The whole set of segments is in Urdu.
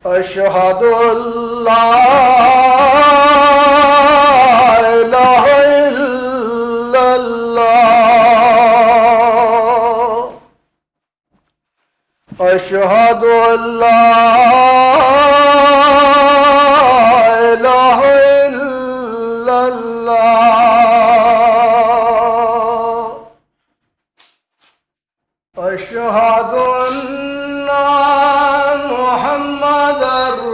أشهد أن لا إله إلا الله أشهد أن لا إله إلا الله أشهد أن محمد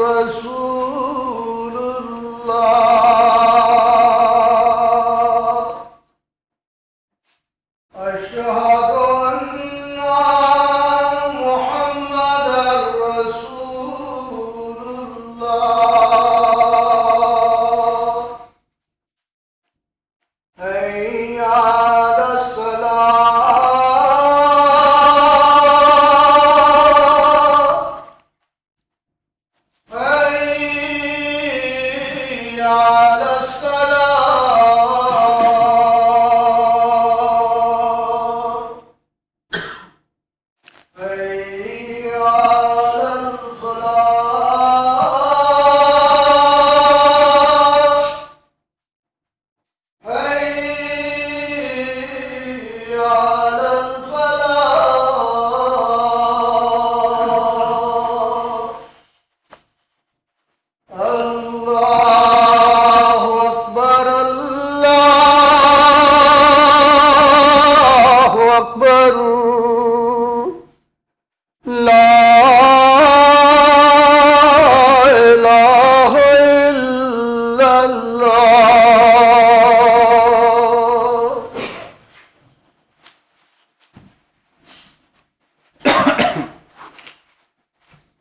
رسول الله أشهد أن محمد رسول الله حي على الصلاة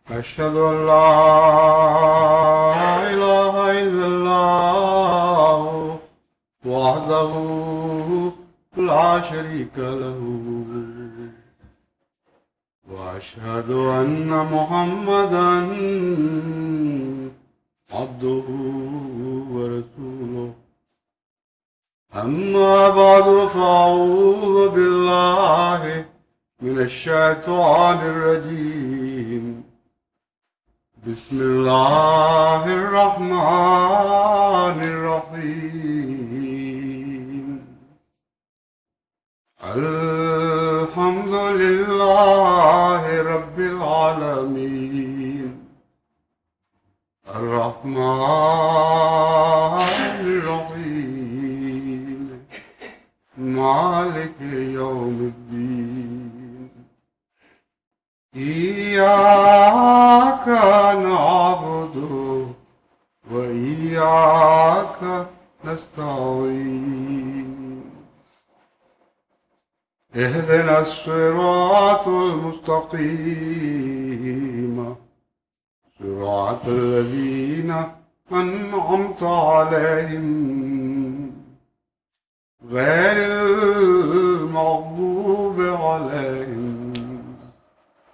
أشهد أن لا إله إلا الله وحده لا شريك له وأشهد أن محمدا عبده ورسوله أما بعد فأعوذ بالله من الشيطان الرجيم بسم الله الرحمن الرحيم الحمد لله رب العالمين الرحمن الرحيم مالك يوم الدين إياك نعبد وإياك نستعين اهدنا الصراط المستقيم صراط الذين أنعمت عليهم غير المغضوب عليهم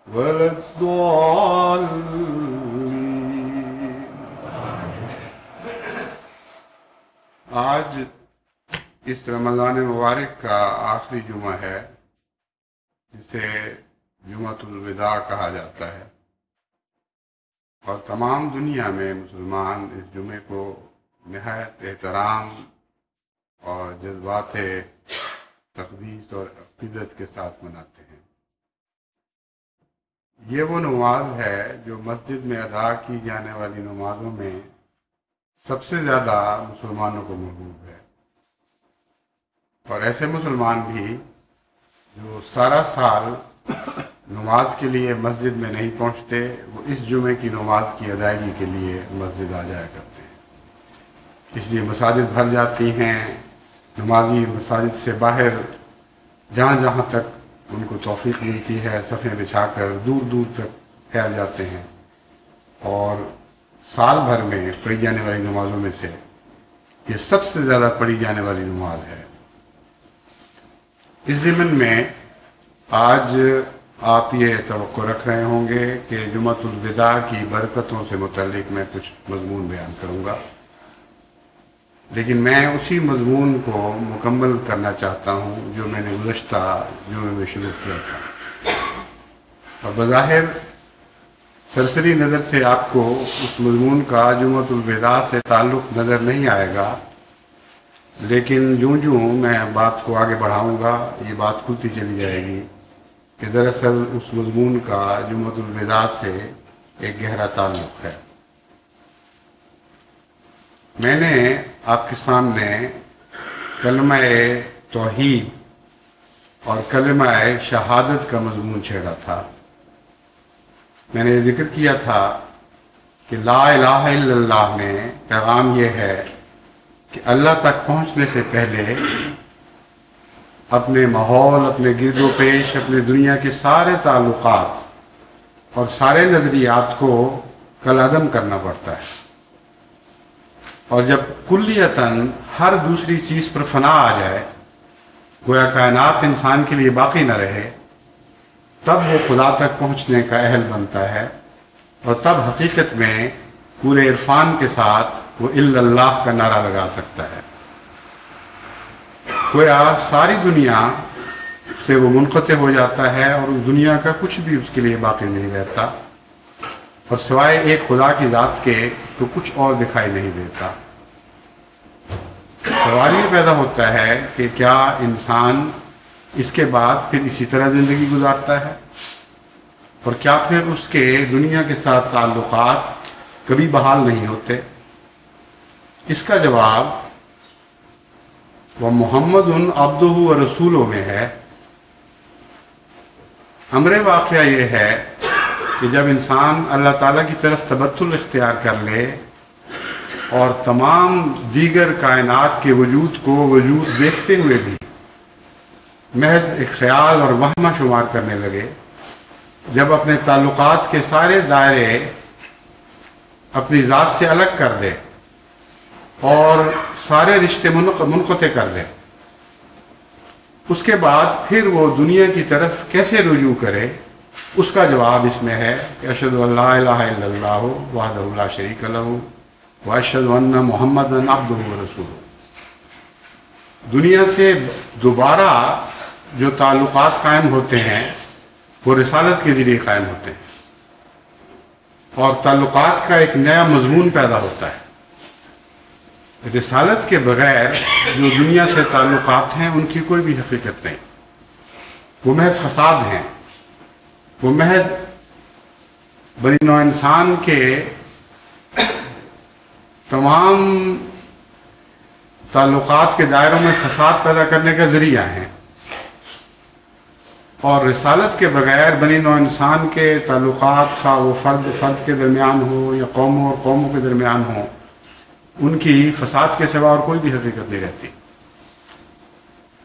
ولا الضالين. آج اس رمضان مبارک کا آخری جمعہ ہے جسے جمعۃ الوداع کہا جاتا ہے، اور تمام دنیا میں مسلمان اس جمعے کو نہایت احترام اور جذبات تقدیس اور عقیدت کے ساتھ مناتے ہیں۔ یہ وہ نماز ہے جو مسجد میں ادا کی جانے والی نمازوں میں سب سے زیادہ مسلمانوں کو محبوب ہے، اور ایسے مسلمان بھی جو سارا سال نماز کے لیے مسجد میں نہیں پہنچتے، وہ اس جمعے کی نماز کی ادائیگی کے لیے مسجد آ جایا کرتے ہیں۔ اس لیے مساجد بھر جاتی ہیں، نمازی مساجد سے باہر جہاں جہاں تک ان کو توفیق ملتی ہے صفیں بچھا کر دور دور تک پھیل جاتے ہیں، اور سال بھر میں پڑھی جانے والی نمازوں میں سے یہ سب سے زیادہ پڑھی جانے والی نماز ہے۔ اس ضمن میں آج آپ یہ توقع رکھ رہے ہوں گے کہ جمعۃ الوداع کی برکتوں سے متعلق میں کچھ مضمون بیان کروں گا، لیکن میں اسی مضمون کو مکمل کرنا چاہتا ہوں جو میں نے گزشتہ جمعے میں شروع کیا تھا، اور بظاہر سرسری نظر سے آپ کو اس مضمون کا جمعۃ الوداع سے تعلق نظر نہیں آئے گا، لیکن جوں میں بات کو آگے بڑھاؤں گا یہ بات کھلتی چلی جائے گی کہ دراصل اس مضمون کا جمعۃ الوداع سے ایک گہرا تعلق ہے۔ میں نے آپ کے سامنے کلمہ توحید اور کلمہ شہادت کا مضمون چھیڑا تھا۔ میں نے یہ ذکر کیا تھا کہ لا الہ الا اللہ میں پیغام یہ ہے کہ اللہ تک پہنچنے سے پہلے اپنے ماحول، اپنے گرد و پیش، اپنے دنیا کے سارے تعلقات اور سارے نظریات کو کالعدم کرنا پڑتا ہے، اور جب کلیتاً ہر دوسری چیز پر فنا آ جائے، گویا کائنات انسان کے لیے باقی نہ رہے، تب وہ خدا تک پہنچنے کا اہل بنتا ہے، اور تب حقیقت میں پورے عرفان کے ساتھ وہ الا اللہ کا نعرہ لگا سکتا ہے۔ گویا ساری دنیا سے وہ منقطع ہو جاتا ہے اور اس دنیا کا کچھ بھی اس کے لیے باقی نہیں رہتا، اور سوائے ایک خدا کی ذات کے تو کچھ اور دکھائی نہیں دیتا۔ سوال یہ پیدا ہوتا ہے کہ کیا انسان اس کے بعد پھر اسی طرح زندگی گزارتا ہے، اور کیا پھر اس کے دنیا کے ساتھ تعلقات کبھی بحال نہیں ہوتے؟ اس کا جواب وہ محمد عبدہ و رسولہ میں ہے۔ امر واقعہ یہ ہے کہ جب انسان اللہ تعالیٰ کی طرف تبتل اختیار کر لے اور تمام دیگر کائنات کے وجود کو وجود دیکھتے ہوئے بھی محض ایک خیال اور وہمہ شمار کرنے لگے، جب اپنے تعلقات کے سارے دائرے اپنی ذات سے الگ کر دے اور سارے رشتے منقطع کر دے، اس کے بعد پھر وہ دنیا کی طرف کیسے رجوع کرے؟ اس کا جواب اس میں ہے کہ اشہد ان لا الہ الا اللہ وحدہ لا شریک لہ واشہد ان محمدا عبدہ ورسولہ۔ دنیا سے دوبارہ جو تعلقات قائم ہوتے ہیں وہ رسالت کے ذریعے قائم ہوتے ہیں، اور تعلقات کا ایک نیا مضمون پیدا ہوتا ہے۔ رسالت کے بغیر جو دنیا سے تعلقات ہیں ان کی کوئی بھی حقیقت نہیں، وہ محض فساد ہیں، وہ محض بنی نوع انسان کے تمام تعلقات کے دائروں میں فساد پیدا کرنے کا ذریعہ ہیں، اور رسالت کے بغیر بنی نوع انسان کے تعلقات خواہ وہ فرد کے درمیان ہو یا قوموں اور قوموں کے درمیان ہو، ان کی فساد کے سوا اور کوئی بھی حقیقت نہیں رہتی۔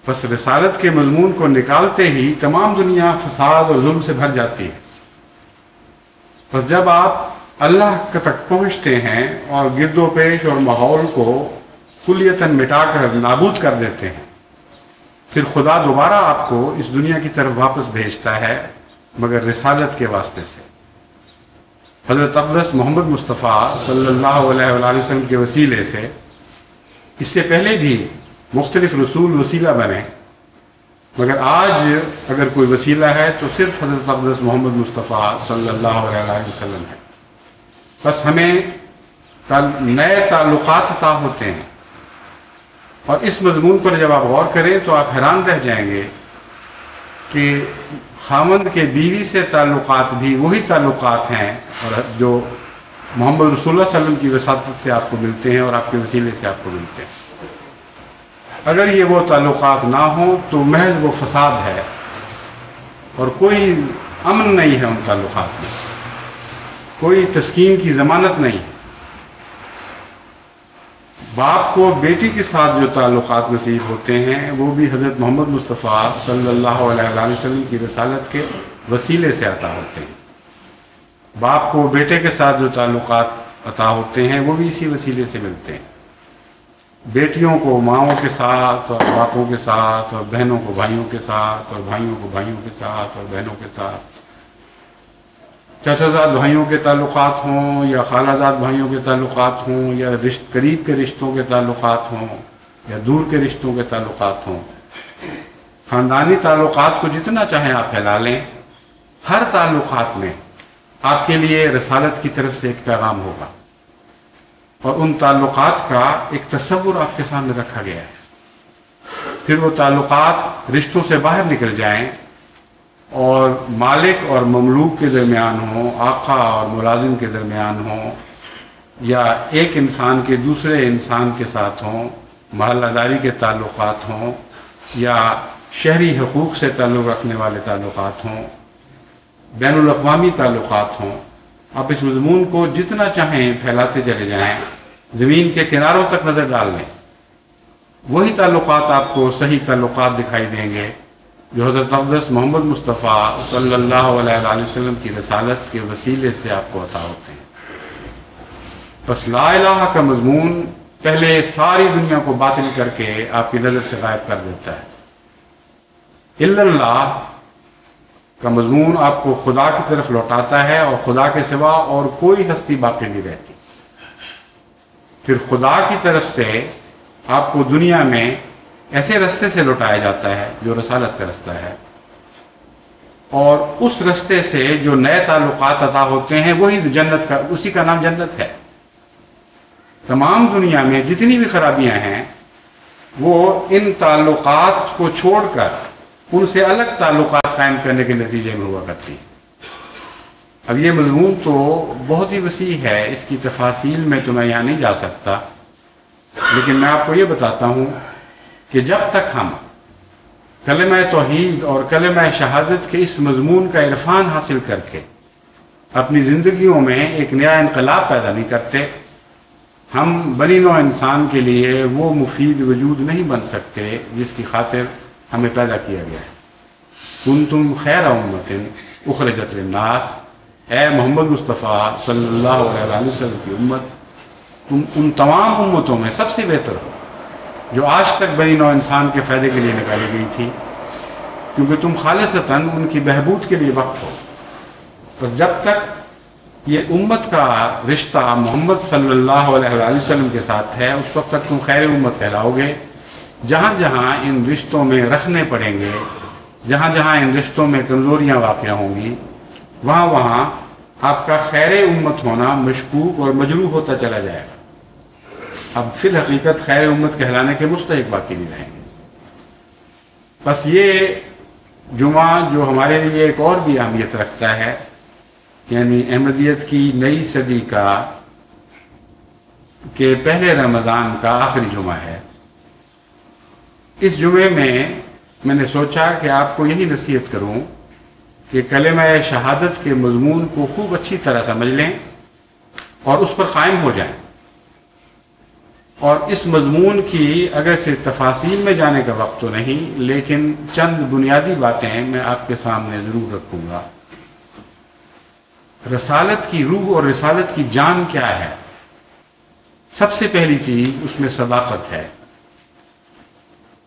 بس رسالت کے مضمون کو نکالتے ہی تمام دنیا فساد اور ظلم سے بھر جاتی ہے۔ بس جب آپ اللہ تک پہنچتے ہیں اور گرد و پیش اور ماحول کو کلیتاً مٹا کر نابود کر دیتے ہیں، پھر خدا دوبارہ آپ کو اس دنیا کی طرف واپس بھیجتا ہے، مگر رسالت کے واسطے سے۔ حضرت اقدس محمد مصطفیٰ صلی اللہ علیہ وآلہ وسلم کے وسیلے سے اس سے پہلے بھی مختلف رسول وسیلہ بنے، مگر آج اگر کوئی وسیلہ ہے تو صرف حضرت اقدس محمد مصطفیٰ صلی اللہ علیہ وآلہ وسلم ہے۔ بس ہمیں نئے تعلقات عطا ہوتے ہیں، اور اس مضمون پر جب آپ غور کریں تو آپ حیران رہ جائیں گے کہ خاوند کے بیوی سے تعلقات بھی وہی تعلقات ہیں اور جو محمد رسول اللہ صلی اللہ علیہ وسلم کی وساطت سے آپ کو ملتے ہیں اور آپ کے وسیلے سے آپ کو ملتے ہیں۔ اگر یہ وہ تعلقات نہ ہوں تو محض وہ فساد ہے، اور کوئی امن نہیں ہے ان تعلقات میں، کوئی تسکین کی ضمانت نہیں ہے۔ باپ کو بیٹی کے ساتھ جو تعلقات نصیب ہوتے ہیں وہ بھی حضرت محمد مصطفیٰ صلی اللہ علیہ وآلہ وسلم کی رسالت کے وسیلے سے عطا ہوتے ہیں۔ باپ کو بیٹے کے ساتھ جو تعلقات عطا ہوتے ہیں وہ بھی اسی وسیلے سے ملتے ہیں۔ بیٹیوں کو ماؤں کے ساتھ اور باپوں کے ساتھ، اور بہنوں کو بھائیوں کے ساتھ، اور بھائیوں کو بھائیوں کے ساتھ اور بہنوں کے ساتھ، چچا زاد بھائیوں کے تعلقات ہوں یا خالہ زاد بھائیوں کے تعلقات ہوں، یا قریب کے رشتوں کے تعلقات ہوں یا دور کے رشتوں کے تعلقات ہوں، خاندانی تعلقات کو جتنا چاہیں آپ پھیلا لیں، ہر تعلقات میں آپ کے لیے رسالت کی طرف سے ایک پیغام ہوگا، اور ان تعلقات کا ایک تصور آپ کے سامنے رکھا گیا ہے۔ پھر وہ تعلقات رشتوں سے باہر نکل جائیں اور مالک اور مملوک کے درمیان ہوں، آقا اور ملازم کے درمیان ہوں، یا ایک انسان کے دوسرے انسان کے ساتھ ہوں، محلہ داری کے تعلقات ہوں، یا شہری حقوق سے تعلق رکھنے والے تعلقات ہوں، بین الاقوامی تعلقات ہوں، آپ اس مضمون کو جتنا چاہیں پھیلاتے چلے جائیں، زمین کے کناروں تک نظر ڈال لیں، وہی تعلقات آپ کو صحیح تعلقات دکھائی دیں گے جو حضرت اقدس محمد مصطفیٰ صلی اللہ علیہ وآلہ وسلم کی رسالت کے وسیلے سے آپ کو عطا ہوتے ہیں۔ بس لا الہ کا مضمون پہلے ساری دنیا کو باطل کر کے آپ کی نظر سے غائب کر دیتا ہے۔ الا اللہ کا مضمون آپ کو خدا کی طرف لوٹاتا ہے، اور خدا کے سوا اور کوئی ہستی باقی نہیں رہتی۔ پھر خدا کی طرف سے آپ کو دنیا میں ایسے رستے سے لوٹایا جاتا ہے جو رسالت کا رستہ ہے، اور اس رستے سے جو نئے تعلقات عطا ہوتے ہیں وہی جنت کا، اسی کا نام جنت ہے۔ تمام دنیا میں جتنی بھی خرابیاں ہیں وہ ان تعلقات کو چھوڑ کر ان سے الگ تعلقات قائم کرنے کے نتیجے میں ہوا کرتی ہے۔ اب یہ مضمون تو بہت ہی وسیع ہے، اس کی تفاصیل میں تو میں یہاں نہیں جا سکتا، لیکن میں آپ کو یہ بتاتا ہوں کہ جب تک ہم کلمہ توحید اور کلمہ شہادت کے اس مضمون کا عرفان حاصل کر کے اپنی زندگیوں میں ایک نیا انقلاب پیدا نہیں کرتے، ہم بنی نوع انسان کے لیے وہ مفید وجود نہیں بن سکتے جس کی خاطر ہمیں پیدا کیا گیا ہے۔ کنتم خیر امت اخرجت للناس، اے محمد مصطفیٰ صلی اللہ علیہ وسلم کی امت، تم ان تمام امتوں میں سب سے بہتر ہو جو آج تک بنی نوع انسان کے فائدے کے لیے نکالی گئی تھی، کیونکہ تم خالصتاً ان کی بہبود کے لیے وقت ہو۔ بس جب تک یہ امت کا رشتہ محمد صلی اللہ علیہ وآلہ وسلم کے ساتھ ہے، اس وقت تک تم خیر امت کہلاؤ گے۔ جہاں جہاں ان رشتوں میں رکھنے پڑیں گے، جہاں جہاں ان رشتوں میں کمزوریاں واقع ہوں گی، وہاں وہاں آپ کا خیر امت ہونا مشکوک اور مجروح ہوتا چلا جائے گا۔ اب فی الحقیقت خیر امت کہلانے کے مستحق باقی نہیں رہیں گے۔ بس یہ جمعہ جو ہمارے لیے ایک اور بھی اہمیت رکھتا ہے، یعنی احمدیت کی نئی صدی کا کہ پہلے رمضان کا آخری جمعہ ہے، اس جمعے میں نے سوچا کہ آپ کو یہی نصیحت کروں کہ کلمہ شہادت کے مضمون کو خوب اچھی طرح سمجھ لیں اور اس پر قائم ہو جائیں، اور اس مضمون کی اگرچہ تفاصیل میں جانے کا وقت تو نہیں، لیکن چند بنیادی باتیں میں آپ کے سامنے ضرور رکھوں گا۔ رسالت کی روح اور رسالت کی جان کیا ہے؟ سب سے پہلی چیز اس میں صداقت ہے،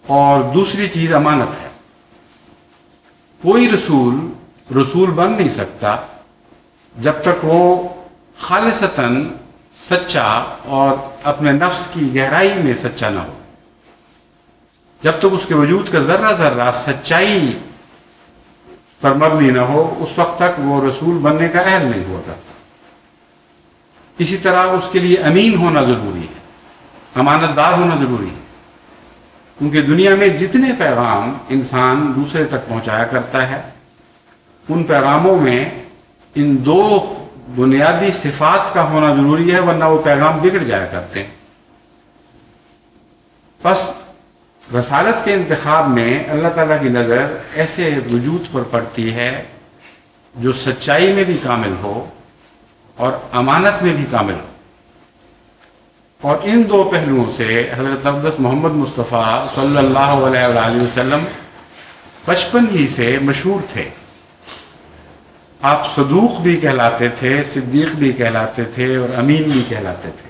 اور دوسری چیز امانت ہے۔ کوئی رسول بن نہیں سکتا جب تک وہ خالصتاً سچا اور اپنے نفس کی گہرائی میں سچا نہ ہو۔ جب تک اس کے وجود کا ذرہ ذرہ سچائی پر مبنی نہ ہو، اس وقت تک وہ رسول بننے کا اہل نہیں ہوا کرتا۔ اسی طرح اس کے لیے امین ہونا ضروری ہے، امانت دار ہونا ضروری ہے، کیونکہ دنیا میں جتنے پیغام انسان دوسرے تک پہنچایا کرتا ہے، ان پیغاموں میں ان دو بنیادی صفات کا ہونا ضروری ہے، ورنہ وہ پیغام بگڑ جایا کرتے ہیں۔ بس رسالت کے انتخاب میں اللہ تعالیٰ کی نظر ایسے وجود پر پڑتی ہے جو سچائی میں بھی کامل ہو اور امانت میں بھی کامل ہو، اور ان دو پہلوؤں سے حضرت اقدس محمد مصطفیٰ صلی اللہ علیہ وآلہ وسلم بچپن ہی سے مشہور تھے۔ آپ صدوق بھی کہلاتے تھے، صدیق بھی کہلاتے تھے، اور امین بھی کہلاتے تھے۔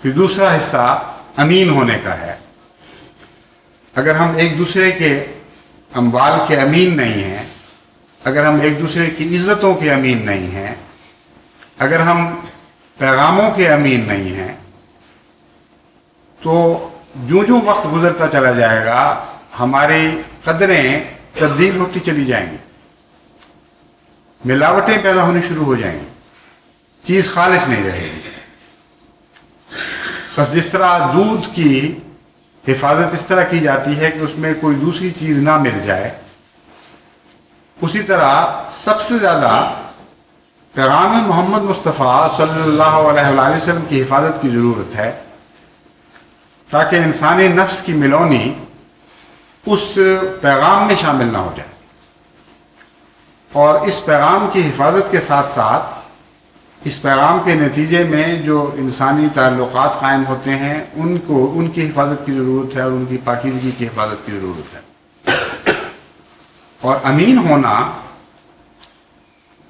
پھر دوسرا حصہ امین ہونے کا ہے. اگر ہم ایک دوسرے کے اموال کے امین نہیں ہیں، اگر ہم ایک دوسرے کی عزتوں کے امین نہیں ہیں، اگر ہم پیغاموں کے امین نہیں ہیں، تو جو وقت گزرتا چلا جائے گا ہماری قدریں تبدیل ہوتی چلی جائیں گی، ملاوٹیں پیدا ہونی شروع ہو جائیں گی، چیز خالص نہیں رہے گی. بس جس طرح دودھ کی حفاظت اس طرح کی جاتی ہے کہ اس میں کوئی دوسری چیز نہ مل جائے، اسی طرح سب سے زیادہ پیغام محمد مصطفیٰ صلی اللہ علیہ وآلہ وسلم کی حفاظت کی ضرورت ہے، تاکہ انسانی نفس کی ملونی اس پیغام میں شامل نہ ہو جائے، اور اس پیغام کی حفاظت کے ساتھ ساتھ اس پیغام کے نتیجے میں جو انسانی تعلقات قائم ہوتے ہیں ان کی حفاظت کی ضرورت ہے، اور ان کی پاکیزگی کی حفاظت کی ضرورت ہے. اور امین ہونا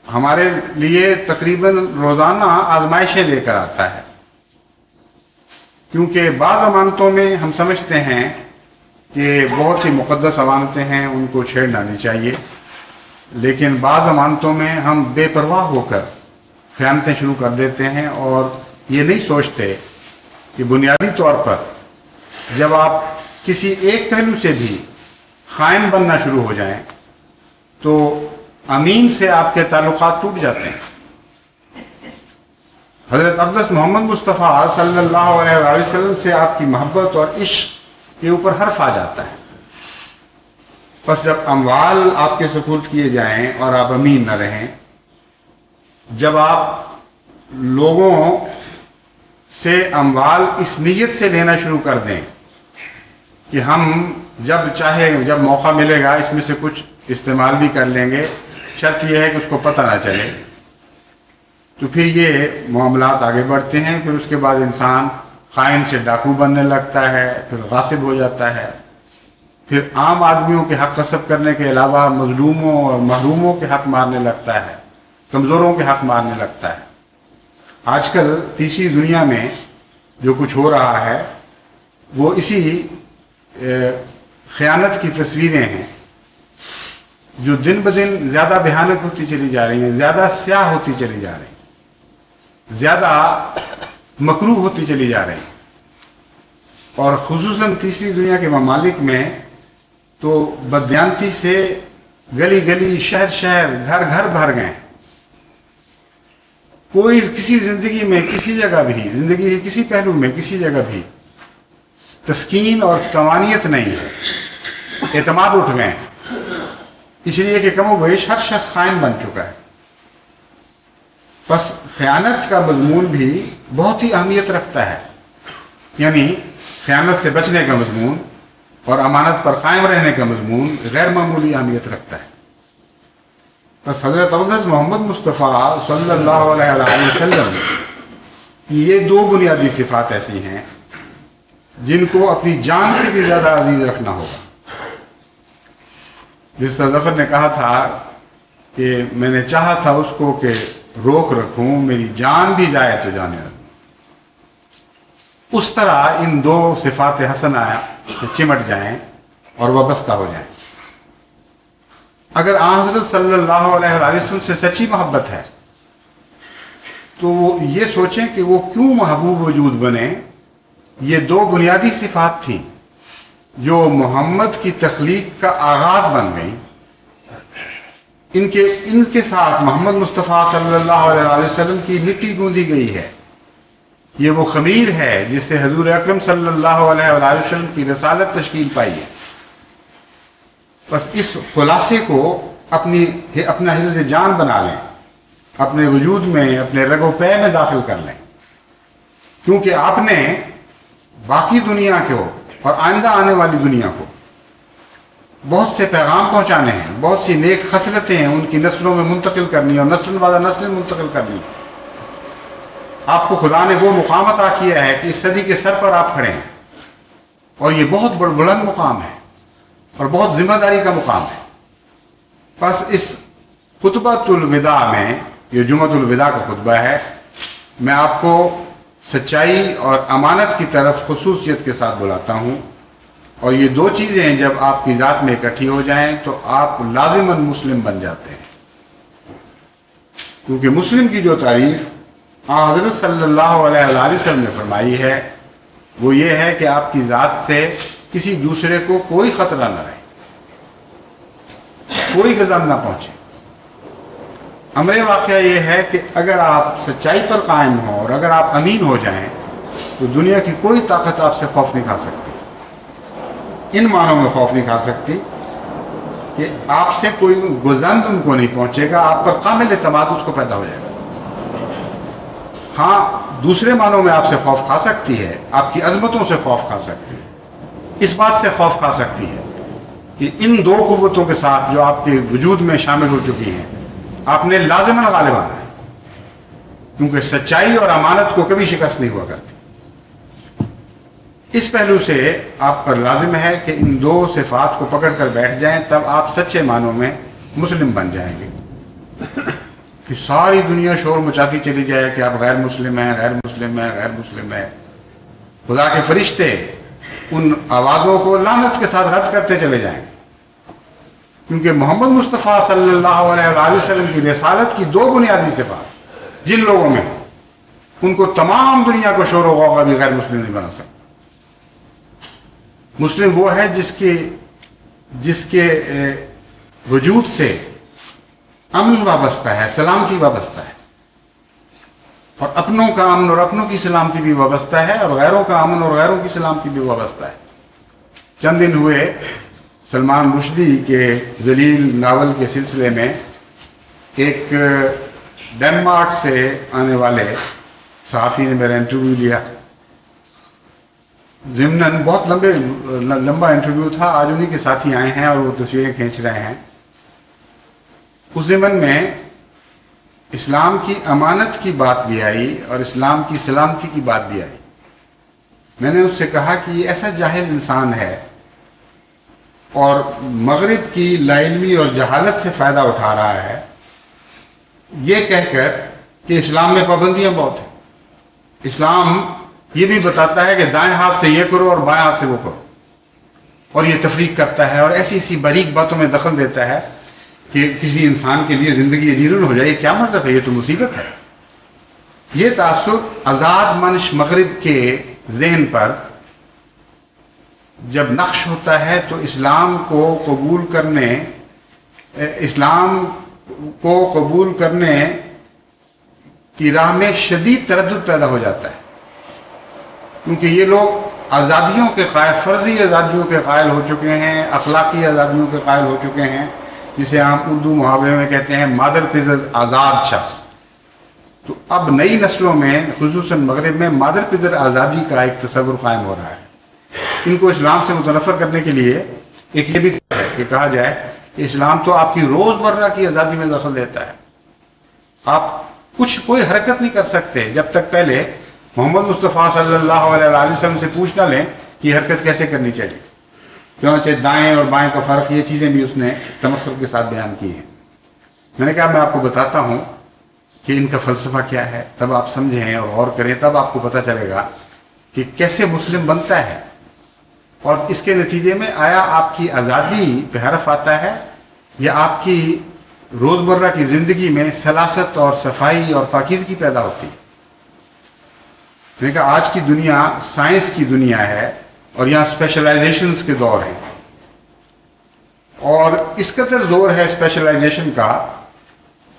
ہمارے لیے تقریباً روزانہ آزمائشیں لے کر آتا ہے، کیونکہ بعض امانتوں میں ہم سمجھتے ہیں کہ بہت ہی مقدس امانتیں ہیں، ان کو چھیڑنا نہیں چاہیے، لیکن بعض امانتوں میں ہم بے پرواہ ہو کر خیانتیں شروع کر دیتے ہیں، اور یہ نہیں سوچتے کہ بنیادی طور پر جب آپ کسی ایک پہلو سے بھی خائن بننا شروع ہو جائیں تو امین سے آپ کے تعلقات ٹوٹ جاتے ہیں. حضرت اقدس محمد مصطفیٰ صلی اللہ علیہ وآلہ وسلم سے آپ کی محبت اور عشق کے اوپر حرف آ جاتا ہے. بس جب اموال آپ کے سپرد کیے جائیں اور آپ امین نہ رہیں، جب آپ لوگوں سے اموال اس نیت سے لینا شروع کر دیں کہ ہم جب موقع ملے گا اس میں سے کچھ استعمال بھی کر لیں گے، شرط یہ ہے کہ اس کو پتہ نہ چلے، تو پھر یہ معاملات آگے بڑھتے ہیں. پھر اس کے بعد انسان خائن سے ڈاکو بننے لگتا ہے، پھر غاصب ہو جاتا ہے، پھر عام آدمیوں کے حق غصب کرنے کے علاوہ مظلوموں اور محروموں کے حق مارنے لگتا ہے، کمزوروں کے حق مارنے لگتا ہے. آج کل تیسری دنیا میں جو کچھ ہو رہا ہے وہ اسی خیانت کی تصویریں ہیں، جو دن بدن زیادہ بھیانک ہوتی چلی جا رہی ہیں، زیادہ سیاہ ہوتی چلی جا رہی ہیں، زیادہ مکروہ ہوتی چلی جا رہی ہیں. اور خصوصاً تیسری دنیا کے ممالک میں تو بددیانتی سے گلی گلی، شہر شہر، گھر گھر بھر گئے. کوئی کسی زندگی میں کسی جگہ بھی، زندگی کے کسی پہلو میں کسی جگہ بھی تسکین اور طمانینت نہیں ہے. اعتماد اٹھ گئے، اس لیے کہ کم و بیش ہر شخص خائن بن چکا ہے. بس خیانت کا مضمون بھی بہت ہی اہمیت رکھتا ہے، یعنی خیانت سے بچنے کا مضمون اور امانت پر قائم رہنے کا مضمون غیر معمولی اہمیت رکھتا ہے. بس حضرت اقدس محمد مصطفیٰ صلی اللہ علیہ وآلہ وسلم کی یہ دو بنیادی صفات ایسی ہیں جن کو اپنی جان سے بھی زیادہ عزیز رکھنا ہوگا. جس طرح ظفر نے کہا تھا کہ میں نے چاہا تھا اس کو کہ روک رکھوں، میری جان بھی جائے تو جانے لگوں. اس طرح ان دو صفات حسنہ سے چمٹ جائیں اور وابستہ ہو جائیں. اگر آن حضرت صلی اللہ علیہ وآلہ وسلم سے سچی محبت ہے تو وہ یہ سوچیں کہ وہ کیوں محبوب وجود بنے. یہ دو بنیادی صفات تھیں جو محمد کی تخلیق کا آغاز بن گئیں. ان کے ساتھ محمد مصطفیٰ صلی اللہ علیہ وآلہ وسلم کی مٹی گوندھی گئی ہے. یہ وہ خمیر ہے جس سے حضور اکرم صلی اللہ علیہ وآلہ وسلم کی رسالت تشکیل پائی ہے. بس اس خلاصے کو اپنا حفظ جان بنا لیں، اپنے وجود میں، اپنے رگ و پے میں داخل کر لیں، کیونکہ آپ نے باقی دنیا کو اور آئندہ آنے والی دنیا کو بہت سے پیغام پہنچانے ہیں، بہت سی نیک خصلتیں ہیں ان کی نسلوں میں منتقل کرنی اور نسل بعد نسل منتقل کرنی. آپ کو خدا نے وہ مقام عطا کیا ہے کہ اس صدی کے سر پر آپ کھڑے ہیں، اور یہ بہت بلند مقام ہے اور بہت ذمہ داری کا مقام ہے. بس اس خطبۃ الوداع میں، یہ جمعۃ الوداع کا خطبہ ہے، میں آپ کو سچائی اور امانت کی طرف خصوصیت کے ساتھ بلاتا ہوں، اور یہ دو چیزیں جب آپ کی ذات میں اکٹھی ہو جائیں تو آپ لازماً مسلم بن جاتے ہیں۔ کیونکہ مسلم کی جو تعریف حضرت صلی اللہ علیہ وآلہ وسلم نے فرمائی ہے وہ یہ ہے کہ آپ کی ذات سے کسی دوسرے کو کوئی خطرہ نہ رہے، کوئی غضب نہ پہنچے۔ امر واقعہ یہ ہے کہ اگر آپ سچائی پر قائم ہوں اور اگر آپ امین ہو جائیں تو دنیا کی کوئی طاقت آپ سے خوف نہیں کھا سکتی۔ ان معنوں میں خوف نہیں کھا سکتی کہ آپ سے کوئی گزند ان کو نہیں پہنچے گا، آپ پر کامل اعتماد اس کو پیدا ہو جائے گا۔ ہاں دوسرے معنوں میں آپ سے خوف کھا سکتی ہے، آپ کی عظمتوں سے خوف کھا سکتی ہے، اس بات سے خوف کھا سکتی ہے کہ ان دو قوتوں کے ساتھ جو آپ کے وجود میں شامل ہو چکی ہیں آپ نے لازماً غالب آنا ہے، کیونکہ سچائی اور امانت کو کبھی شکست نہیں ہوا کرتی۔ اس پہلو سے آپ پر لازم ہے کہ ان دو صفات کو پکڑ کر بیٹھ جائیں، تب آپ سچے معنوں میں مسلم بن جائیں گے۔ کہ ساری دنیا شور مچاتی چلی جائے کہ آپ غیر مسلم ہیں، غیر مسلم ہیں، غیر مسلم ہیں، خدا کے فرشتے ان آوازوں کو لعنت کے ساتھ رد کرتے چلے جائیں، کیونکہ محمد مصطفیٰ صلی اللہ علیہ وآلہ وسلم کی رسالت کی دو بنیادی صفات جن لوگوں میں ان کو تمام دنیا کو شور و غوغا بھی غیر مسلم نہیں بنا سکتا۔ مسلم وہ ہے جس کے وجود سے امن وابستہ ہے، سلامتی وابستہ ہے، اور اپنوں کا امن اور اپنوں کی سلامتی بھی وابستہ ہے، اور غیروں کا امن اور غیروں کی سلامتی بھی وابستہ ہے۔ چند دن ہوئے سلمان رشدی کے ذلیل ناول کے سلسلے میں ایک ڈنمارک سے آنے والے صحافی نے میرا انٹرویو لیا۔ ضمناً بہت لمبا انٹرویو تھا، آج انہی کے ساتھی آئے ہیں اور وہ تصویریں کھینچ رہے ہیں۔ اس ضمن میں اسلام کی امانت کی بات بھی آئی اور اسلام کی سلامتی کی بات بھی آئی۔ میں نے اس سے کہا کہ یہ ایسا جاہل انسان ہے اور مغرب کی لا علمی اور جہالت سے فائدہ اٹھا رہا ہے یہ کہہ کر کہ اسلام میں پابندیاں بہت ہیں۔ اسلام یہ بھی بتاتا ہے کہ دائیں ہاتھ سے یہ کرو اور بائیں ہاتھ سے وہ کرو، اور یہ تفریق کرتا ہے اور ایسی باریک باتوں میں دخل دیتا ہے کہ کسی انسان کے لیے زندگی عجیب ہو جائے۔ یہ کیا مطلب ہے؟ یہ تو مصیبت ہے۔ یہ تاثر آزاد منش مغرب کے ذہن پر جب نقش ہوتا ہے تو اسلام کو قبول کرنے کی راہ میں شدید تردد پیدا ہو جاتا ہے، کیونکہ یہ لوگ آزادیوں کے قائل، فرضی آزادیوں کے قائل ہو چکے ہیں، اخلاقی آزادیوں کے قائل ہو چکے ہیں، جسے ہم اردو محاورے میں کہتے ہیں مادر پدر آزاد شخص۔ تو اب نئی نسلوں میں خصوصاً مغرب میں مادر پدر آزادی کا ایک تصور قائم ہو رہا ہے۔ ان کو اسلام سے متنفر کرنے کے لیے ایک یہ بھی ہے کہ کہا جائے کہ اسلام تو آپ کی روز مرہ کی آزادی میں دخل دیتا ہے، آپ کوئی حرکت نہیں کر سکتے جب تک پہلے محمد مصطفیٰ صلی اللہ علیہ وآلہ وسلم سے پوچھ نہ لیں کہ یہ حرکت کیسے کرنی چاہیے۔ چنانچہ دائیں اور بائیں کا فرق، یہ چیزیں بھی اس نے تمسک کے ساتھ بیان کی ہیں۔ میں نے کہا میں آپ کو بتاتا ہوں کہ ان کا فلسفہ کیا ہے، تب آپ سمجھیں اور غور کریں، تب آپ کو پتہ چلے گا کہ کیسے مسلم بنتا ہے، اور اس کے نتیجے میں آیا آپ کی آزادی پہ حرف آتا ہے یا آپ کی روزمرہ کی زندگی میں سلاست اور صفائی اور پاکیزگی پیدا ہوتی ہے۔ میں نے کہا آج کی دنیا سائنس کی دنیا ہے اور یہاں اسپیشلائزیشنز کے دور ہیں، اور اس قدر زور ہے اسپیشلائزیشن کا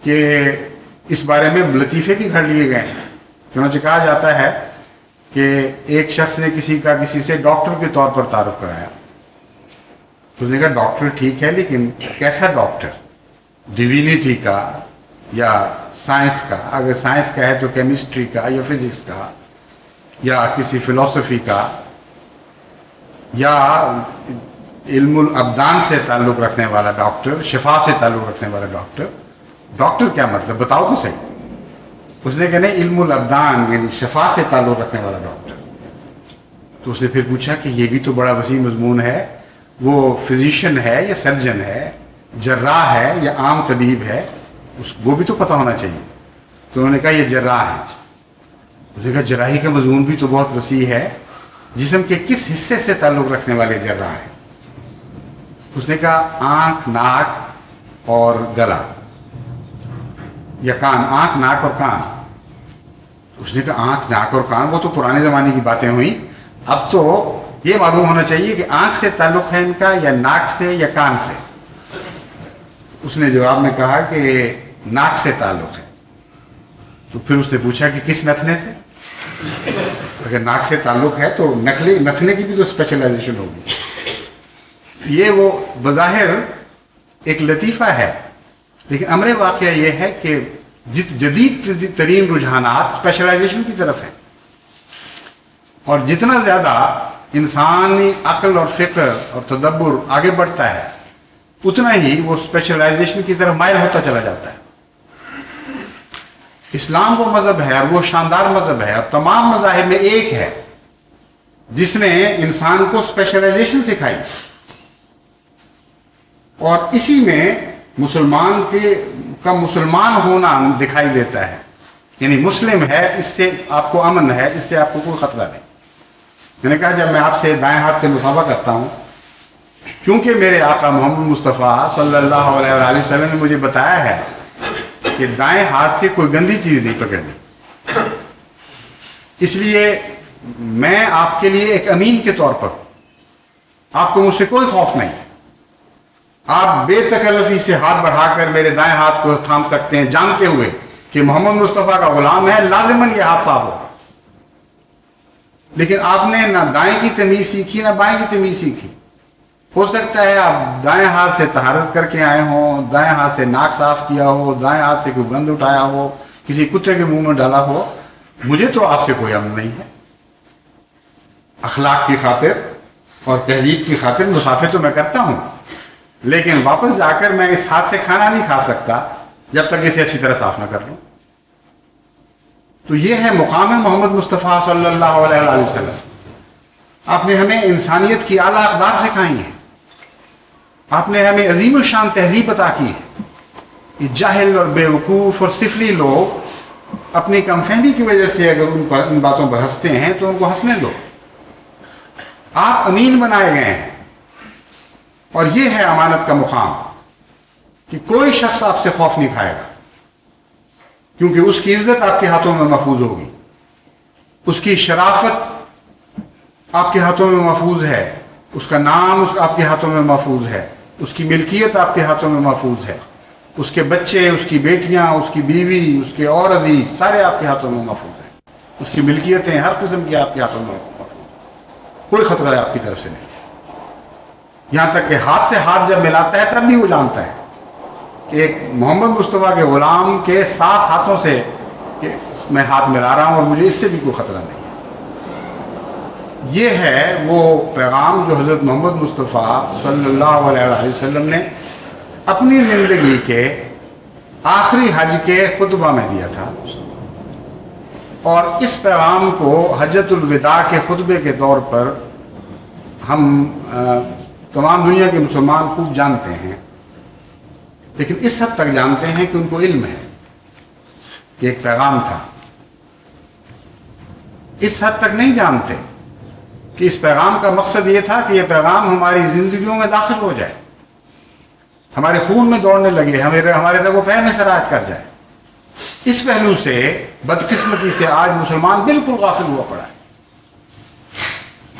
کہ اس بارے میں لطیفے بھی گھڑ لیے گئے ہیں۔ چنانچہ کہا جاتا ہے کہ ایک شخص نے کسی سے ڈاکٹر کے طور پر تعارف کرایا، تو اس نے کہا ڈاکٹر ٹھیک ہے لیکن کیسا ڈاکٹر، ڈیوینٹی کا یا سائنس کا؟ اگر سائنس کا ہے تو کیمسٹری کا یا فزکس کا یا کسی فلسفی کا یا علم الابدان سے تعلق رکھنے والا ڈاکٹر، شفا سے تعلق رکھنے والا ڈاکٹر۔ ڈاکٹر کیا مطلب بتاؤ تو صحیح۔ اس نے کہا نہیں، علم الابدان یعنی شفا سے تعلق رکھنے والا ڈاکٹر۔ تو اس نے پھر پوچھا کہ یہ بھی تو بڑا وسیع مضمون ہے، وہ فزیشین ہے یا سرجن ہے، جراح ہے یا عام طبیب ہے، وہ بھی تو پتہ ہونا چاہیے۔ تو انہوں نے کہا یہ جراح ہے۔ اس نے کہا جراحی کا مضمون بھی تو بہت وسیع ہے، جسم کے کس حصے سے تعلق رکھنے والے جراح ہیں؟ اس نے کہا آنکھ، ناک اور گلا، یا کان، آنکھ، ناک اور کان۔ اس نے کہا آنکھ، ناک اور کان، وہ تو پرانے زمانے کی باتیں ہوئیں، اب تو یہ معلوم ہونا چاہیے کہ آنکھ سے تعلق ہے ان کا یا ناک سے یا کان سے۔ اس نے جواب میں کہا کہ ناک سے تعلق ہے۔ تو پھر اس نے پوچھا کہ کس نتنے سے؟ اگر ناک سے تعلق ہے تو نتنے کی بھی تو اسپیشلائزیشن ہوگی۔ یہ وہ بظاہر ایک لطیفہ ہے، لیکن امر واقعہ یہ ہے کہ جدید ترین رجحانات اسپیشلائزیشن کی طرف ہیں، اور جتنا زیادہ انسانی عقل اور فکر اور تدبر آگے بڑھتا ہے اتنا ہی وہ اسپیشلائزیشن کی طرف مائل ہوتا چلا جاتا ہے۔ اسلام وہ مذہب ہے، اور وہ شاندار مذہب ہے، اور تمام مذاہب میں ایک ہے جس نے انسان کو اسپیشلائزیشن سکھائی، اور اسی میں مسلمان کا مسلمان ہونا دکھائی دیتا ہے۔ یعنی مسلم ہے، اس سے آپ کو امن ہے، اس سے آپ کو کوئی خطرہ نہیں۔ میں نے کہا جب میں آپ سے دائیں ہاتھ سے مصافحہ کرتا ہوں، چونکہ میرے آقا محمد مصطفیٰ صلی اللہ علیہ وآلہ وسلم نے مجھے بتایا ہے کہ دائیں ہاتھ سے کوئی گندی چیز نہیں پکڑنی، اس لیے میں آپ کے لیے ایک امین کے طور پر ہوں، آپ کو مجھ سے کوئی خوف نہیں۔ آپ بے تکلفی سے ہاتھ بڑھا کر میرے دائیں ہاتھ کو تھام سکتے ہیں، جانتے ہوئے کہ محمد مصطفیٰ کا غلام ہے، لازماً یہ ہاتھ صاف ہوگا۔ لیکن آپ نے نہ دائیں کی تمیز سیکھی نہ بائیں کی تمیز سیکھی۔ ہو سکتا ہے آپ دائیں ہاتھ سے طہارت کر کے آئے ہوں، دائیں ہاتھ سے ناک صاف کیا ہو، دائیں ہاتھ سے کوئی گند اٹھایا ہو، کسی کتے کے منہ میں ڈالا ہو، مجھے تو آپ سے کوئی امن نہیں ہے۔ اخلاق کی خاطر اور تہذیب کی خاطر مسافر تو میں کرتا ہوں، لیکن واپس جا کر میں اس ہاتھ سے کھانا نہیں کھا سکتا جب تک اسے اچھی طرح صاف نہ کر لوں۔ تو یہ ہے مقام محمد مصطفیٰ صلی اللہ علیہ وآلہ وسلم۔ آپ نے ہمیں انسانیت کی اعلیٰ اقدار سکھائی ہیں، آپ نے ہمیں عظیم الشان تہذیب عطا کی ہے۔ یہ جاہل اور بیوقوف اور سفلی لوگ اپنی کم فہمی کی وجہ سے اگر ان باتوں پر ہنستے ہیں تو ان کو ہنسنے دو۔ آپ امین بنائے گئے ہیں، اور یہ ہے امانت کا مقام کہ کوئی شخص آپ سے خوف نہیں کھائے گا، کیونکہ اس کی عزت آپ کے ہاتھوں میں محفوظ ہوگی، اس کی شرافت آپ کے ہاتھوں میں محفوظ ہے، اس کا نام آپ کے ہاتھوں میں محفوظ ہے، اس کی ملکیت آپ کے ہاتھوں میں محفوظ ہے، اس کے بچے، اس کی بیٹیاں، اس کی بیوی، اس کے اور عزیز سارے آپ کے ہاتھوں میں محفوظ ہیں، اس کی ملکیتیں ہر قسم کی آپ کے ہاتھوں میں محفوظ ہیں، کوئی خطرہ آپ کی طرف سے نہیں۔ یہاں تک کہ ہاتھ سے ہاتھ جب ملاتا ہے تب بھی وہ جانتا ہے کہ ایک محمد مصطفیٰ کے غلام کے صاف ہاتھوں سے میں ہاتھ ملا رہا ہوں، اور مجھے اس سے بھی کوئی خطرہ نہیں۔ یہ ہے وہ پیغام جو حضرت محمد مصطفیٰ صلی اللہ علیہ وسلم نے اپنی زندگی کے آخری حج کے خطبہ میں دیا تھا، اور اس پیغام کو حجۃ الوداع کے خطبے کے طور پر ہم تمام دنیا کے مسلمان خوب جانتے ہیں، لیکن اس حد تک جانتے ہیں کہ ان کو علم ہے کہ ایک پیغام تھا۔ اس حد تک نہیں جانتے کہ اس پیغام کا مقصد یہ تھا کہ یہ پیغام ہماری زندگیوں میں داخل ہو جائے، ہمارے خون میں دوڑنے لگے، ہمارے رگ و پے میں سرایت کر جائے۔ اس پہلو سے بدقسمتی سے آج مسلمان بالکل غافل ہوا پڑا ہے۔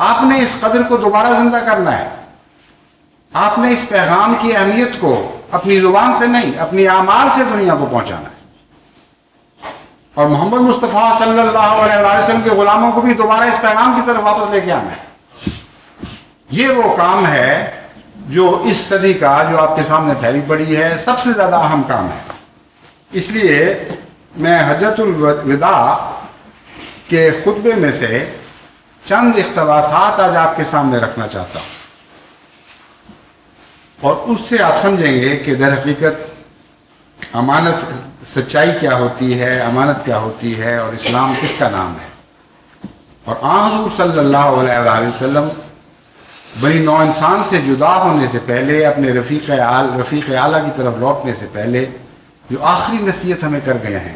آپ نے اس قدر کو دوبارہ زندہ کرنا ہے، آپ نے اس پیغام کی اہمیت کو اپنی زبان سے نہیں، اپنی اعمال سے دنیا کو پہنچانا ہے، اور محمد مصطفیٰ صلی اللہ علیہ وسلم کے غلاموں کو بھی دوبارہ اس پیغام کی طرف واپس لے کے آنا ہے۔ یہ وہ کام ہے جو اس صدی کا، جو آپ کے سامنے پھیلی پڑی ہے، سب سے زیادہ اہم کام ہے۔ اس لیے میں حجۃ الوداع کے خطبے میں سے چند اقتباسات آج آپ کے سامنے رکھنا چاہتا ہوں، اور اس سے آپ سمجھیں گے کہ در حقیقت امانت، سچائی کیا ہوتی ہے، امانت کیا ہوتی ہے، اور اسلام کس کا نام ہے۔ اور آن حضور صلی اللہ علیہ وآلہ وسلم بنی نوع انسان سے جدا ہونے سے پہلے، اپنے رفیق اعلیٰ کی طرف لوٹنے سے پہلے جو آخری نصیحت ہمیں کر گئے ہیں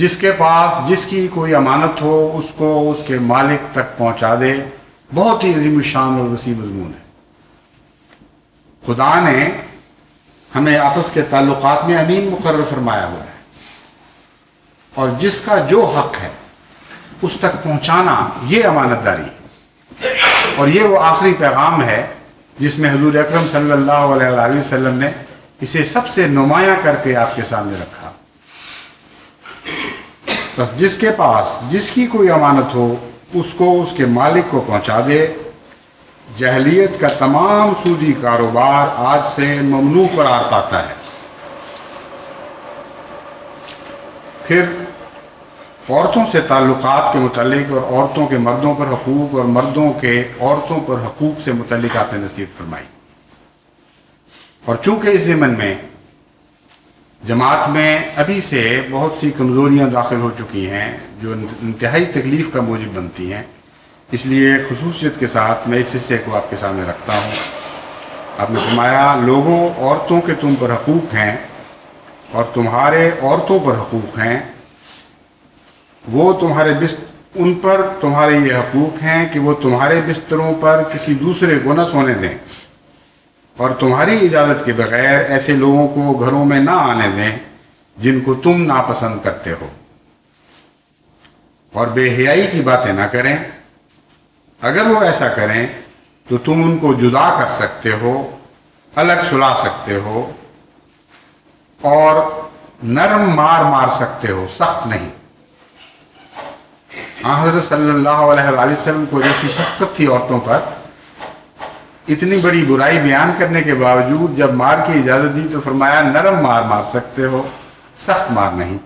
جس کے پاس جس کی کوئی امانت ہو اس کو اس کے مالک تک پہنچا دے. بہت ہی عظیم الشان اور وسیع مضمون ہے. خدا نے ہمیں آپس کے تعلقات میں امین مقرر فرمایا ہوا ہے، اور جس کا جو حق ہے اس تک پہنچانا یہ امانت داری ہے. اور یہ وہ آخری پیغام ہے جس میں حضور اکرم صلی اللہ علیہ وآلہ وسلم نے اسے سب سے نمایاں کر کے آپ کے سامنے رکھا. بس جس کے پاس جس کی کوئی امانت ہو اس کو اس کے مالک کو پہنچا دے. جاہلیت کا تمام سودی کاروبار آج سے ممنوع قرار پاتا ہے. پھر عورتوں سے تعلقات کے متعلق اور عورتوں کے مردوں پر حقوق اور مردوں کے عورتوں پر حقوق سے متعلق آپ نے نصیحت فرمائی. اور چونکہ اس ضمن میں جماعت میں ابھی سے بہت سی کمزوریاں داخل ہو چکی ہیں جو انتہائی تکلیف کا موجب بنتی ہیں، اس لیے خصوصیت کے ساتھ میں اس حصے کو آپ کے سامنے رکھتا ہوں. آپ نے فرمایا لوگوں عورتوں کے تم پر حقوق ہیں اور تمہارے عورتوں پر حقوق ہیں. وہ ان پر تمہارے یہ حقوق ہیں کہ وہ تمہارے بستروں پر کسی دوسرے کو نہ سونے دیں اور تمہاری اجازت کے بغیر ایسے لوگوں کو گھروں میں نہ آنے دیں جن کو تم ناپسند کرتے ہو، اور بے حیائی کی باتیں نہ کریں. اگر وہ ایسا کریں تو تم ان کو جدا کر سکتے ہو، الگ سلا سکتے ہو اور نرم مار سکتے ہو، سخت نہیں. حضرت صلی اللہ علیہ وآلہ وسلم کو جیسی شفقت تھی عورتوں پر، اتنی بڑی برائی بیان کرنے کے باوجود جب مار کی اجازت دی تو فرمایا نرم مار سکتے ہو، سخت مار نہیں.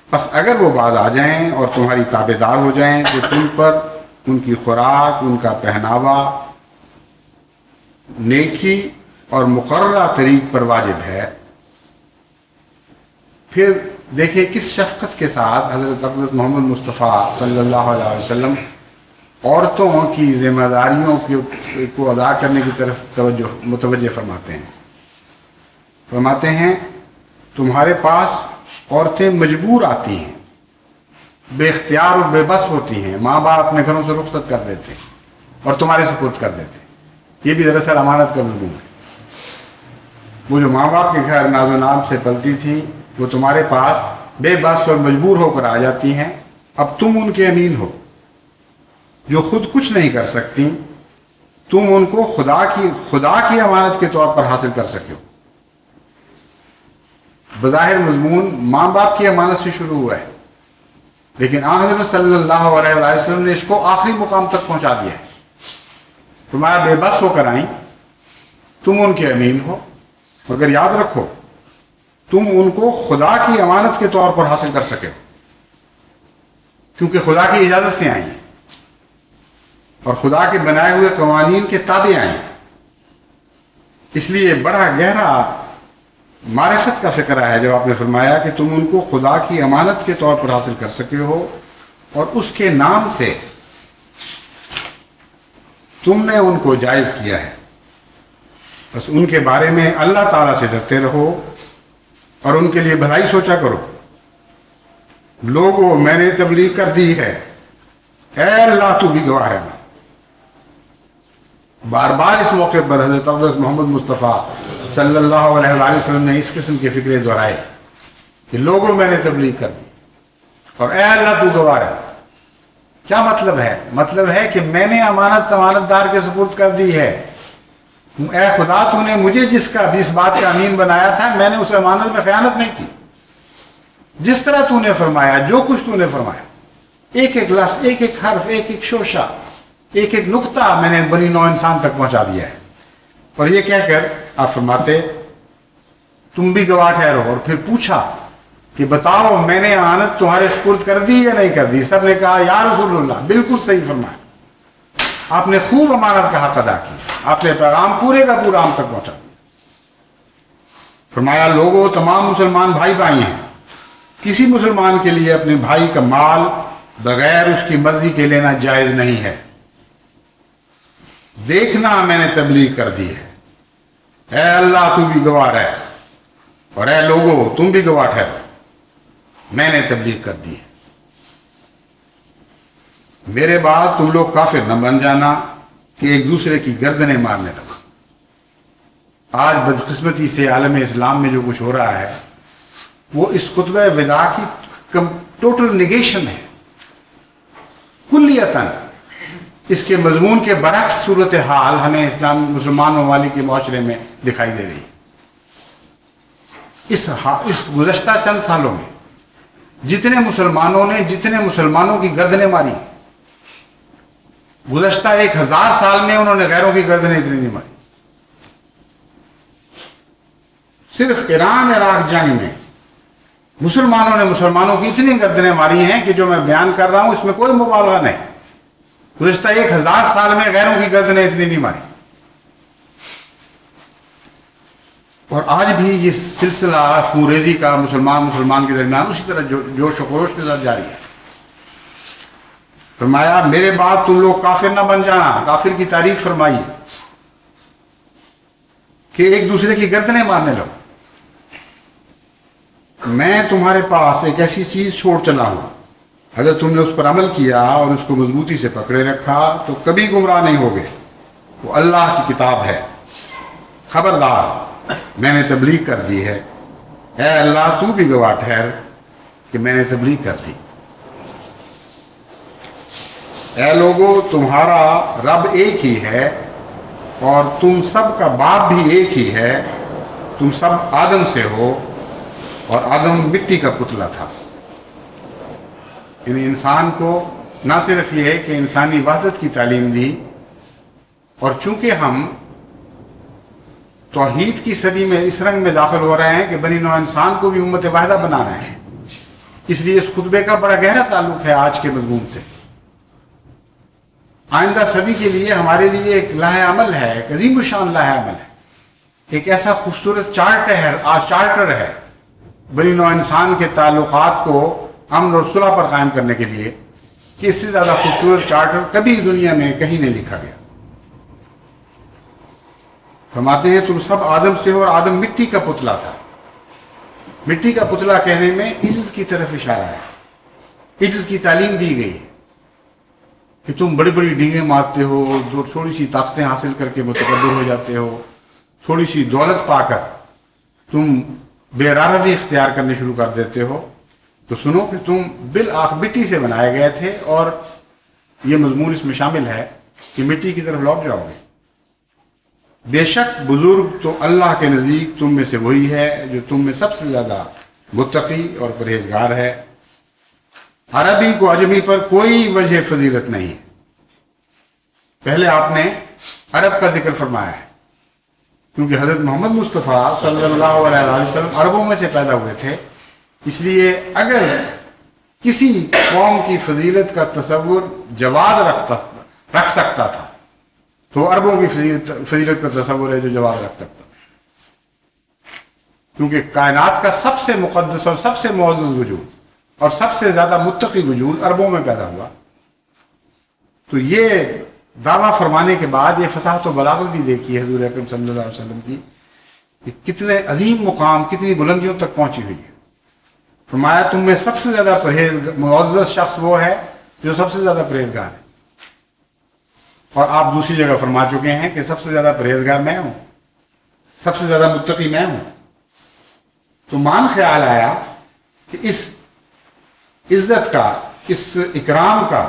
بس اگر وہ باز آ جائیں اور تمہاری تابع دار ہو جائیں تو تم پر ان کی خوراک، ان کا پہناوا نیکی اور مقررہ طریق پر واجب ہے. پھر دیکھیں کس شفقت کے ساتھ حضرت اقدس محمد مصطفیٰ صلی اللہ علیہ وسلم عورتوں کی ذمہ داریوں کو ادا کرنے کی طرف متوجہ فرماتے ہیں تمہارے پاس عورتیں مجبور آتی ہیں، بے اختیار اور بے بس ہوتی ہیں، ماں باپ اپنے گھروں سے رخصت کر دیتے اور تمہارے سپرد کر دیتے. یہ بھی دراصل امانت کا مضمون ہے. وہ جو ماں باپ کے گھر ناز و نام سے پلتی تھی وہ تمہارے پاس بے بس اور مجبور ہو کر آ جاتی ہیں. اب تم ان کے امین ہو جو خود کچھ نہیں کر سکتی، تم ان کو خدا کی امانت کے طور پر حاصل کر سکے ہو. بظاہر مضمون ماں باپ کی امانت سے شروع ہوا ہے، لیکن حضرت صلی اللہ علیہ وسلم نے اس کو آخری مقام تک پہنچا دیا ہے. تمہارا بے بس ہو کر آئیں، تم ان کے امین ہو، مگر یاد رکھو تم ان کو خدا کی امانت کے طور پر حاصل کر سکے ہو، کیونکہ خدا کی اجازت سے آئی ہیں اور خدا کے بنائے ہوئے قوانین کے تابع آئی ہیں. اس لیے بڑا گہرا معرفت کا فکرہ ہے جب آپ نے فرمایا کہ تم ان کو خدا کی امانت کے طور پر حاصل کر سکے ہو اور اس کے نام سے تم نے ان کو جائز کیا ہے. بس ان کے بارے میں اللہ تعالیٰ سے ڈرتے رہو اور ان کے لیے بھلائی سوچا کرو. لوگوں میں نے تبلیغ کر دی ہے، اے اللہ تو بھی گواہ ہے. بار بار اس موقع پر حضرت اقدس محمد مصطفیٰ صلی اللہ علیہ وآلہ وسلم نے اس قسم کے فکرے دہرائے کہ لوگوں میں نے تبلیغ کر دی اور اے اللہ تو گواہ ہے. کیا مطلب ہے؟ مطلب ہے کہ میں نے امانت دار کے سپرد کر دی ہے. اے خدا تو نے مجھے جس کا بھی اس بات کا امین بنایا تھا، میں نے اس امانت میں خیانت نہیں کی. جس طرح تو نے فرمایا، جو کچھ تو نے فرمایا، ایک ایک لفظ، ایک ایک حرف، ایک ایک شوشہ، ایک ایک نقطہ میں نے بنی نوع انسان تک پہنچا دیا ہے. اور یہ کہہ کر آپ فرماتے تم بھی گواہ ٹھہرو. اور پھر پوچھا کہ بتاؤ میں نے امانت تمہارے سپرد کر دی یا نہیں کر دی؟ سب نے کہا یا رسول اللہ، بالکل صحیح فرمایا. آپ نے خوب امانت کا حق ادا کیا، آپ نے پیغام پورے کا پورا ہم تک پہنچا دیا. فرمایا لوگوں تمام مسلمان بھائی ہیں، کسی مسلمان کے لیے اپنے بھائی کا مال بغیر اس کی مرضی کے لینا جائز نہیں ہے. دیکھنا میں نے تبلیغ کر دی ہے، اے اللہ تو بھی گواہ ہے اور اے لوگوں تم بھی گواہ ٹھہرو. میں نے تبلیغ کر دی ہے، میرے بعد تم لوگ کافر نہ بن جانا کہ ایک دوسرے کی گردنیں مارنے لگا۔ آج بدقسمتی سے عالم اسلام میں جو کچھ ہو رہا ہے وہ اس خطبہ وداع کی ٹوٹل نگیشن ہے، کلیتاً اس کے مضمون کے برعکس صورتحال ہمیں اسلام مسلمان ممالک کے معاشرے میں دکھائی دے رہی ہے۔ اس گزشتہ چند سالوں میں جتنے مسلمانوں کی گردنیں ماری، گزشتہ 1000 سال میں انہوں نے غیروں کی گردنیں اتنی نہیں ماری۔ صرف ایران عراق جنگ میں مسلمانوں نے مسلمانوں کی اتنی گردنیں ماری ہیں کہ جو میں بیان کر رہا ہوں اس میں کوئی مبالغہ نہیں۔ گزشتہ 1000 سال میں غیروں کی گردنیں اتنی نہیں ماری، اور آج بھی یہ سلسلہ خونریزی کا مسلمان کے درمیان اسی طرح جوش و خروش کے ساتھ جاری ہے۔ فرمایا میرے بعد تم لوگ کافر نہ بن جانا، کافر کی تعریف فرمائی کہ ایک دوسرے کی گردنیں مارنے لگو۔ میں تمہارے پاس ایک ایسی چیز چھوڑ چلا ہوں، اگر تم نے اس پر عمل کیا اور اس کو مضبوطی سے پکڑے رکھا تو کبھی گمراہ نہیں ہوگے۔ وہ اللہ کی کتاب ہے، خبردار میں نے تبلیغ کر دی ہے، اے اللہ تو بھی گواہ ٹھہر کہ میں نے تبلیغ کر دی۔ اے لوگو تمہارا رب ایک ہی ہے اور تم سب کا باپ بھی ایک ہی ہے، تم سب آدم سے ہو اور آدم مٹی کا پتلا تھا۔ یعنی انسان کو نہ صرف یہ ہے کہ انسانی وحدت کی تعلیم دی، اور چونکہ ہم توحید کی صدی میں اس رنگ میں داخل ہو رہے ہیں کہ بنی نوع انسان کو بھی امت واحدہ بنا رہے ہیں، اس لیے اس خطبے کا بڑا گہرا تعلق ہے آج کے مضمون سے۔ آئندہ صدی کے لیے ہمارے لیے ایک لائحہ عمل ہے، ایک عظیم الشان لائحہ عمل ہے، ایک ایسا خوبصورت چارٹر ہے بنی نوع انسان کے تعلقات کو امن اور صلح پر قائم کرنے کے لیے کہ اس سے زیادہ خوبصورت چارٹر کبھی دنیا میں کہیں نہیں لکھا گیا۔ فرماتے ہیں تم سب آدم سے ہو اور آدم مٹی کا پتلا تھا۔ مٹی کا پتلا کہنے میں عجز کی طرف اشارہ ہے، عجز کی تعلیم دی گئی ہے کہ تم بڑی بڑی ڈینگیں مارتے ہو، تھوڑی سی طاقتیں حاصل کر کے متکبر ہو جاتے ہو، تھوڑی سی دولت پا کر تم بے راروی اختیار کرنے شروع کر دیتے ہو، تو سنو کہ تم بالآخر مٹی سے بنائے گئے تھے، اور یہ مضمون اس میں شامل ہے کہ مٹی کی طرف لوٹ جاؤ گے۔ بے شک بزرگ تو اللہ کے نزدیک تم میں سے وہی ہے جو تم میں سب سے زیادہ متقی اور پرہیزگار ہے۔ عربی کو عجمی پر کوئی وجہ فضیلت نہیں ہے۔ پہلے آپ نے عرب کا ذکر فرمایا ہے کیونکہ حضرت محمد مصطفیٰ صلی اللہ علیہ وسلم عربوں میں سے پیدا ہوئے تھے، اس لیے اگر کسی قوم کی فضیلت کا تصور جواز رکھ سکتا تھا تو عربوں کی فضیلت کا تصور ہے جو جواز رکھ سکتا تھا، کیونکہ کائنات کا سب سے مقدس اور سب سے معزز وجود اور سب سے زیادہ متقی وجود عربوں میں پیدا ہوا۔ تو یہ دعویٰ فرمانے کے بعد یہ فصاحت و بلاغت بھی دیکھی ہے حضور اکرم صلی اللہ علیہ وسلم کی کہ کتنے عظیم مقام، کتنی بلندیوں تک پہنچی ہوئی ہے۔ فرمایا تم میں سب سے زیادہ معزز شخص وہ ہے جو سب سے زیادہ پرہیزگار ہے، اور آپ دوسری جگہ فرما چکے ہیں کہ سب سے زیادہ پرہیزگار میں ہوں، سب سے زیادہ متقی میں ہوں۔ تو مان خیال آیا کہ اس عزت کا، اس اکرام کا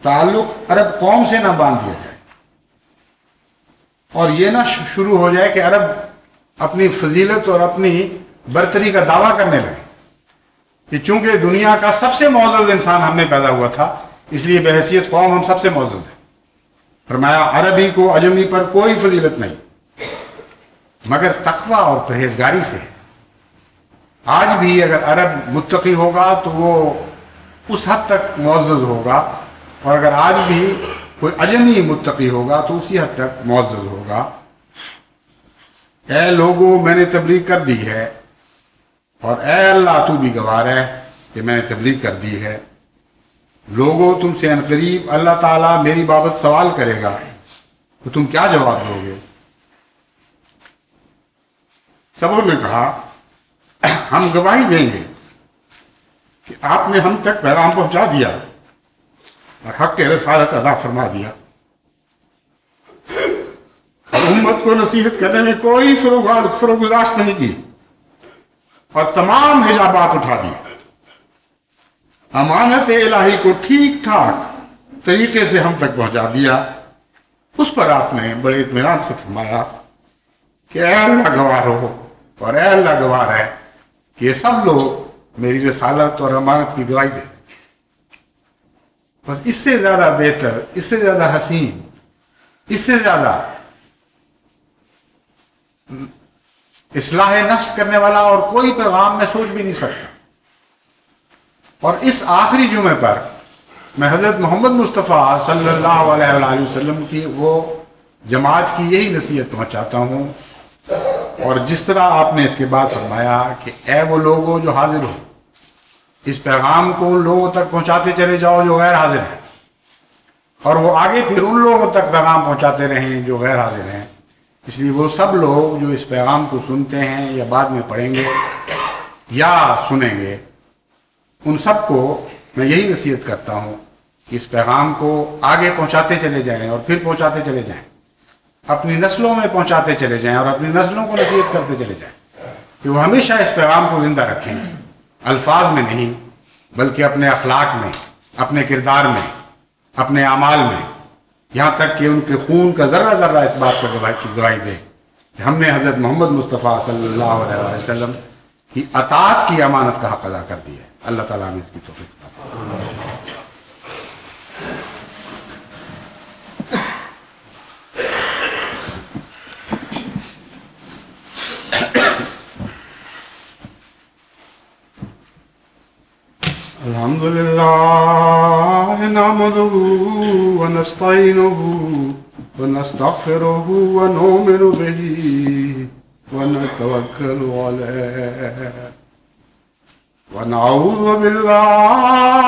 تعلق عرب قوم سے نہ باندھ دیا جائے، اور یہ نہ شروع ہو جائے کہ عرب اپنی فضیلت اور اپنی برتری کا دعویٰ کرنے لگے کہ چونکہ دنیا کا سب سے معزز انسان ہم میں پیدا ہوا تھا اس لیے بحیثیت قوم ہم سب سے معزز ہیں۔ فرمایا عربی کو عجمی پر کوئی فضیلت نہیں مگر تقوی اور پرہیزگاری سے ہے۔ آج بھی اگر عرب متقی ہوگا تو وہ اس حد تک معزز ہوگا، اور اگر آج بھی کوئی عجمی متقی ہوگا تو اسی حد تک معزز ہوگا۔ اے لوگو میں نے تبلیغ کر دی ہے، اور اے اللہ تو بھی گواہ ہے کہ میں نے تبلیغ کر دی ہے۔ لوگو تم سے عنقریب اللہ تعالیٰ میری بابت سوال کرے گا تو تم کیا جواب دو گے؟ سبوں نے کہا ہم گواہی دیں گے کہ آپ نے ہم تک پیغام پہنچا دیا اور حق رسالت ادا فرما دیا اور امت کو نصیحت کرنے میں کوئی فروگزاشت نہیں کی اور تمام حجابات اٹھا دی. امانت الہی کو ٹھیک ٹھاک طریقے سے ہم تک پہنچا دیا. اس پر آپ نے بڑے اطمینان سے فرمایا کہ اے اللہ گواہ ہو اور اے اللہ گواہ ہے کہ یہ سب لوگ میری رسالت اور امانت کی گواہی دیں. بس اس سے زیادہ بہتر، اس سے زیادہ حسین، اس سے زیادہ اصلاح نفس کرنے والا اور کوئی پیغام میں سوچ بھی نہیں سکتا. اور اس آخری جمعے پر میں حضرت محمد مصطفیٰ صلی اللہ علیہ وآلہ وسلم کی وہ جماعت کی یہی نصیحت پہنچاتا ہوں. اور جس طرح آپ نے اس کے بعد فرمایا کہ اے وہ لوگوں جو حاضر ہو، اس پیغام کو ان لوگوں تک پہنچاتے چلے جاؤ جو غیر حاضر ہیں، اور وہ آگے پھر ان لوگوں تک پیغام پہنچاتے رہیں جو غیر حاضر ہیں. اس لیے وہ سب لوگ جو اس پیغام کو سنتے ہیں یا بعد میں پڑھیں گے یا سنیں گے، ان سب کو میں یہی نصیحت کرتا ہوں کہ اس پیغام کو آگے پہنچاتے چلے جائیں اور پھر پہنچاتے چلے جائیں، اپنی نسلوں میں پہنچاتے چلے جائیں اور اپنی نسلوں کو نصیحت کرتے چلے جائیں کہ وہ ہمیشہ اس پیغام کو زندہ رکھیں، الفاظ میں نہیں بلکہ اپنے اخلاق میں، اپنے کردار میں، اپنے اعمال میں، یہاں تک کہ ان کے خون کا ذرہ ذرہ اس بات پر گواہی دے کہ ہم نے حضرت محمد مصطفیٰ صلی اللہ علیہ وسلم کی اطاعت کی امانت کا حق ادا کر دیا ہے. اللہ تعالیٰ نے اس کی توفیق الحمد لله نحمده ونستعينه ونستغفره ونؤمن به ونتوكل عليه ونعوذ بالله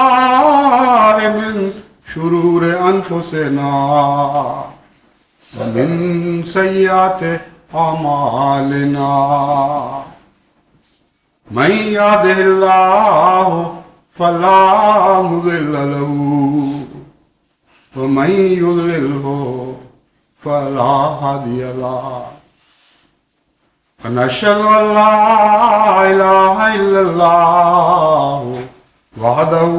من شرور أنفسنا ومن سيئات أعمالنا من يهده الله فلا مضل له ومن يضلله فلا هادي له ونشهد أن لا إله إلا الله وحده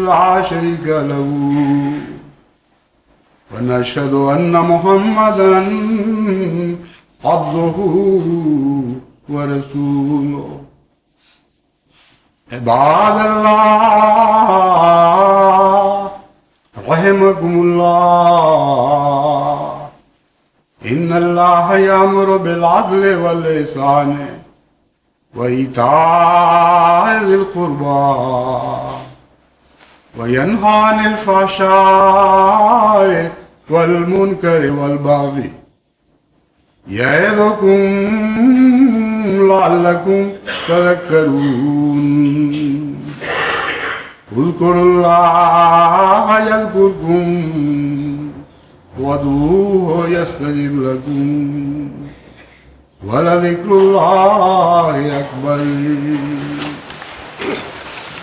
لا شريك له ونشهد أن محمدا عبده ورسوله. عباد الله رحمكم الله إن الله يأمر بالعدل والإحسان وإيتاء ذي القربى وينهى عن الفحشاء والمنكر والبغي يعظكم لعلكم تذكرون. اذكروا الله يذكركم وادعوه يستجب لكم ولذكر الله أكبر.